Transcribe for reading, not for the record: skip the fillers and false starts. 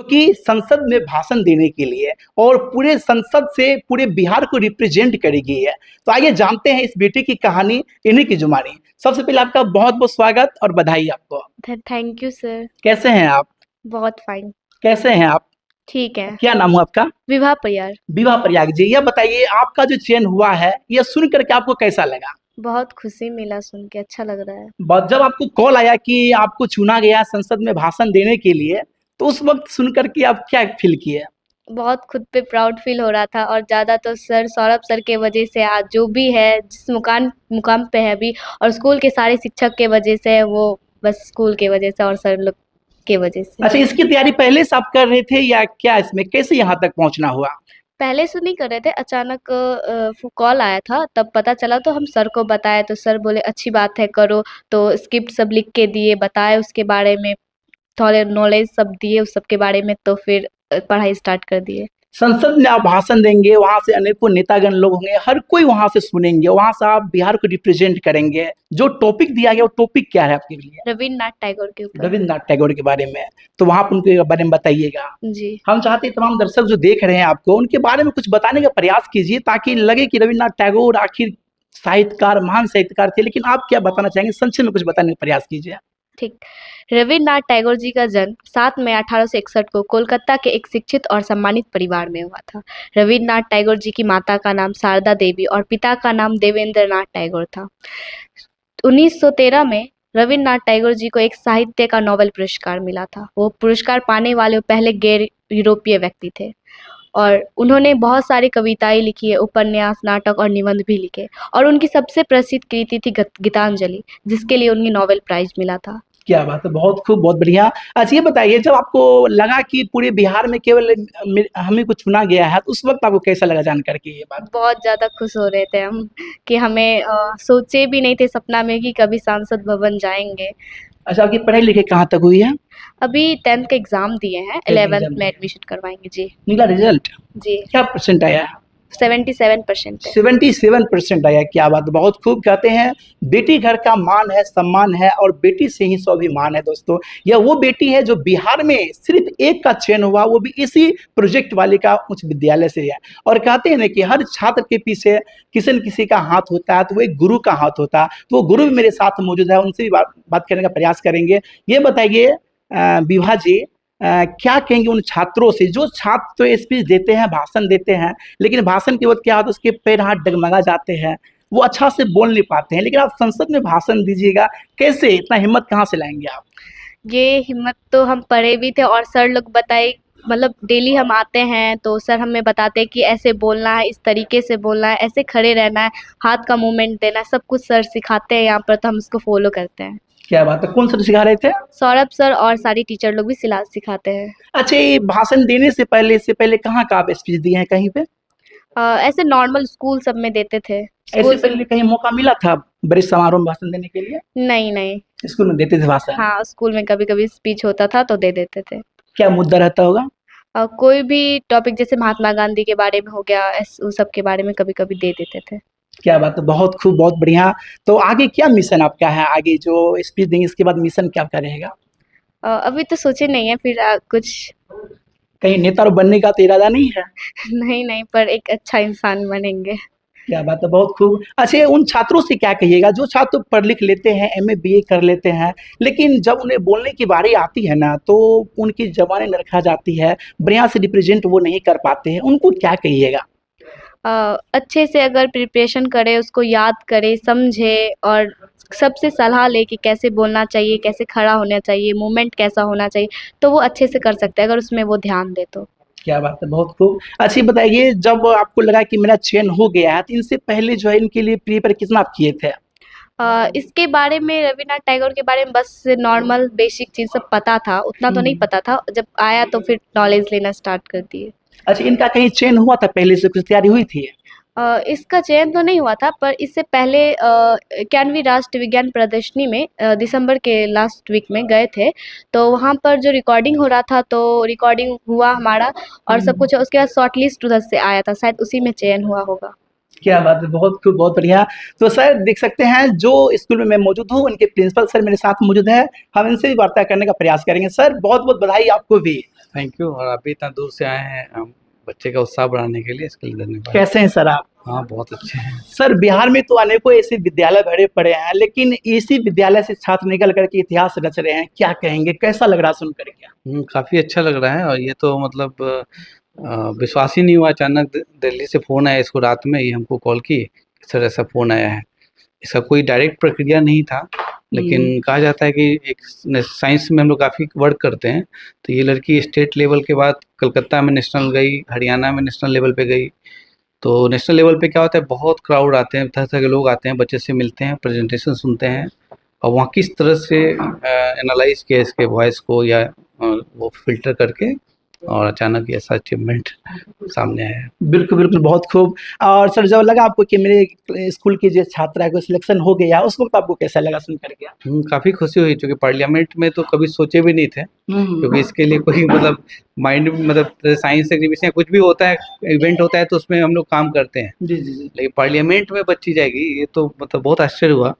कि संसद में भाषण देने के लिए और पूरे संसद से पूरे बिहार को रिप्रेजेंट करेगी है। तो आइए जानते हैं इस बेटी की कहानी, इन्हीं की जुबानी। सबसे पहले आपका बहुत बहुत स्वागत और बधाई आपको। Thank you sir. कैसे हैं आप? बहुत फाइन। कैसे हैं आप? ठीक है। क्या नाम हुआ आपका? विभा परियार। विभा प्रयाग जी, यह बताइए आपका जो चयन हुआ है यह सुन करके आपको कैसा लगा? बहुत खुशी मिला, सुन के अच्छा लग रहा है। जब आपको कॉल आया कि आपको चुना गया संसद में भाषण देने के लिए, तो उस वक्त सुन करके आप क्या फील किए? बहुत खुद पे प्राउड फील हो रहा था, और ज़्यादा तो सर सौरभ सर के वजह से आज जो भी है, जिस मुकाम पे है अभी, और स्कूल के सारे शिक्षक के वजह से है वो, बस स्कूल के वजह से और सर लोग के वजह से। अच्छा, इसकी तैयारी पहले से आप कर रहे थे या क्या? इसमें कैसे यहाँ तक पहुँचना हुआ? पहले से नहीं कर रहे थे, अचानक कॉल आया था तब पता चला, तो हम सर को बताए तो सर बोले अच्छी बात है करो। तो स्क्रिप्ट सब लिख के दिए, बताए उसके बारे में, थोड़े नॉलेज सब दिए उस सब के बारे में, तो फिर पढ़ाई स्टार्ट कर दिए। संसद में आप भाषण देंगे, वहां से अनेकों नेतागण लोग होंगे, हर कोई वहां से सुनेंगे, वहां से आप बिहार को रिप्रेजेंट करेंगे। जो टॉपिक दिया गया वो टॉपिक क्या है आपके लिए? रविन्द्रनाथ टैगोर के ऊपर। रविन्द्रनाथ टैगोर के बारे में। तो वहां पर उनके बारे में बताइएगा। जी। हम चाहते हैं तमाम दर्शक जो देख रहे हैं आपको, उनके बारे में कुछ बताने का प्रयास कीजिए, ताकि लगे कि रविन्द्रनाथ टैगोर आखिर साहित्यकार, महान साहित्यकार थे। लेकिन आप क्या बताना चाहेंगे, संक्षेप में कुछ बताने का प्रयास कीजिए। ठीक। रविन्द्रनाथ टैगोर जी का जन्म 7 मई 1861 को कोलकाता के एक शिक्षित और सम्मानित परिवार में हुआ था। रविन्द्रनाथ टैगोर जी की माता का नाम शारदा देवी और पिता का नाम देवेंद्रनाथ टैगोर था। 1913 में रविन्द्रनाथ टैगोर जी को एक साहित्य का नोबेल पुरस्कार मिला था। वो पुरस्कार पाने वाले पहले गैर यूरोपीय व्यक्ति थे, और उन्होंने बहुत सारी कविताएं लिखी है, उपन्यास, नाटक और निबंध भी लिखे, और उनकी सबसे प्रसिद्ध कृति थी गीतांजलि, जिसके लिए उन्हें नोबेल प्राइज मिला था। क्या बात है, बहुत खूब, बहुत बढ़िया। अच्छा, ये बताइए, जब आपको लगा कि पूरे बिहार में केवल हमें को चुना गया है, तो उस वक्त आपको कैसा लगा जान करके ये बात? बहुत ज़्यादा खुश हो रहे थे हम, कि हमें सोचे भी नहीं थे सपना में कि कभी सांसद भवन जाएंगे। अच्छा, आपकी पढ़ाई लिखाई कहाँ तक हुई है? अभी 10th के एग्जाम दिए हैं, 11th में एडमिशन करवाएंगे। जी। निकला रिजल्ट? जी। क्या परसेंट आया? 77% है। 77% आया। क्या बात, बहुत खूब। कहते हैं बेटी घर का मान है, सम्मान है, और बेटी से ही स्वाभिमान है। दोस्तों, यह वो बेटी है जो बिहार में सिर्फ एक का चयन हुआ, वो भी इसी प्रोजेक्ट वाले का उच्च विद्यालय से है। और कहते हैं ना कि हर छात्र के पीछे किसी न किसी का हाथ होता है, तो वो एक गुरु का हाथ होता है। तो वो गुरु भी मेरे साथ मौजूद है, उनसे भी बात करने का प्रयास करेंगे। ये बताइए विभा जी, क्या कहेंगे उन छात्रों से, जो छात्र तो स्पीच देते हैं, भाषण देते हैं, लेकिन भाषण के वक्त क्या होता है, उसके पैर हाथ डगमगा जाते हैं, वो अच्छा से बोल नहीं पाते हैं, लेकिन आप संसद में भाषण दीजिएगा, कैसे, इतना हिम्मत कहाँ से लाएंगे आप? ये हिम्मत तो हम पढ़े भी थे, और सर लोग बताए, मतलब डेली हम आते हैं तो सर हमें बताते हैं कि ऐसे बोलना है, इस तरीके से बोलना है, ऐसे खड़े रहना है, हाथ का मूवमेंट देना है, सब कुछ सर सिखाते हैं यहाँ पर, तो हम उसको फॉलो करते हैं। क्या बात है, कौन सर सिखा रहे थे? सौरभ सर और सारी टीचर लोग भी सिखाते हैं। अच्छा, ये भाषण देने से पहले, कहाँ का आप स्पीच दिए हैं, कहीं पे? ऐसे नॉर्मल स्कूल सब में देते थे। ऐसे पहले कहीं मौका मिला था बड़े समारोह में भाषण देने के लिए? नहीं नहीं। स्कूल में देते थे भाषण? हाँ, स्कूल में कभी कभी स्पीच होता था तो दे देते थे। क्या मुद्दा रहता होगा? कोई भी टॉपिक, जैसे महात्मा गांधी के बारे में हो गया, उस सब के बारे में कभी कभी दे देते थे। क्या बात है, बहुत खूब, बहुत बढ़िया। तो आगे क्या मिशन आपका है? आगे जो स्पीच देंगे इसके बाद मिशन क्या आपका रहेगा? अभी तो सोचे नहीं है, फिर कुछ कहीं नेता बनने का तो इरादा नहीं है? नहीं नहीं, पर एक अच्छा इंसान बनेंगे। क्या बात है, बहुत खूब। अच्छा, उन छात्रों से क्या कहिएगा जो छात्र पढ़ लिख लेते हैं, एमए बीए कर लेते हैं, लेकिन जब उन्हें बोलने की बारी आती है ना, तो उनकी जबानें नरखा जाती है, बढ़िया से रिप्रेजेंट वो नहीं कर पाते हैं, उनको क्या कहिएगा? अच्छे से अगर प्रिपरेशन करे, उसको याद करे, समझे, और सबसे सलाह ले कि कैसे बोलना चाहिए, कैसे खड़ा होना चाहिए, मूवमेंट कैसा होना चाहिए, तो वो अच्छे से कर सकते हैं अगर उसमें वो ध्यान दे तो। क्या बात है, बहुत खूब। अच्छा, बताइए, जब आपको लगा कि मेरा चयन हो गया है, तो इनसे पहले जो है इनके लिए प्रिपेयर कितना आप किए थे? इसके बारे में, रविन्द्रनाथ टैगोर के बारे में बस नॉर्मल बेसिक चीज़ सब पता था, उतना तो नहीं पता था। जब आया तो फिर नॉलेज लेना स्टार्ट कर दिए। अच्छा, इनका कहीं चयन हुआ था पहले से, कुछ तैयारी हुई थी? इसका चयन तो नहीं हुआ था, पर इससे पहले 91वीं राष्ट्रीय विज्ञान प्रदर्शनी में दिसंबर के लास्ट वीक में गए थे, तो वहाँ पर जो रिकॉर्डिंग हो रहा था, तो रिकॉर्डिंग हुआ हमारा और सब कुछ। उसके बाद शॉर्ट लिस्ट उधर से आया था, शायद उसी में चयन हुआ होगा। क्या बात है, बहुत खूब, बहुत बढ़िया। तो सर, देख सकते हैं जो स्कूल में मैं मौजूद हूँ, उनके प्रिंसिपल सर मेरे साथ मौजूद है, हम इनसे भी वार्ता करने का प्रयास करेंगे। सर, बहुत बहुत बधाई आपको भी। Thank you. और आप भी इतना दूर से आए हैं हम बच्चे का उत्साह बढ़ाने के लिए, इसके लिए धन्यवाद। कैसे हैं सर आप? हाँ, बहुत अच्छे हैं। सर बिहार में तो अनेकों ऐसे विद्यालय भरे पड़े हैं, लेकिन इसी विद्यालय से छात्र निकल करके इतिहास रच रहे हैं, क्या कहेंगे, कैसा लग रहा सुन करके? काफ़ी अच्छा लग रहा है। और ये तो मतलब विश्वास ही नहीं हुआ, अचानक दिल्ली से फ़ोन आया इसको रात में, ये हमको कॉल की सर ऐसा फ़ोन आया है। इसका कोई डायरेक्ट प्रक्रिया नहीं था, लेकिन कहा जाता है कि एक साइंस में हम लोग काफ़ी वर्क करते हैं। तो ये लड़की स्टेट लेवल के बाद कलकत्ता में नेशनल गई, हरियाणा में नेशनल लेवल पे गई। तो नेशनल लेवल पे क्या होता है, बहुत क्राउड आते हैं, तरह तरह के लोग आते हैं, बच्चे से मिलते हैं, प्रेजेंटेशन सुनते हैं और वहाँ किस तरह से एनालाइज किया इसके वॉइस को या वो फिल्टर करके, और अचानक ये ऐसा अचीवमेंट सामने आया। बिल्कुल बिल्कुल, बहुत खूब। और सर जब लगा आपको कि मेरे स्कूल की जो छात्रा को सिलेक्शन हो गया, उस वक्त आपको कैसा लगा सुन करके? काफ़ी खुशी हुई, क्योंकि पार्लियामेंट में तो कभी सोचे भी नहीं थे, क्योंकि इसके लिए कोई मतलब माइंड मतलब साइंस एग्जीबिशन कुछ भी होता है, इवेंट होता है तो उसमें हम लोग काम करते हैं। जी जी जी। लेकिन पार्लियामेंट में बच्ची जाएगी, ये तो मतलब बहुत आश्चर्य हुआ।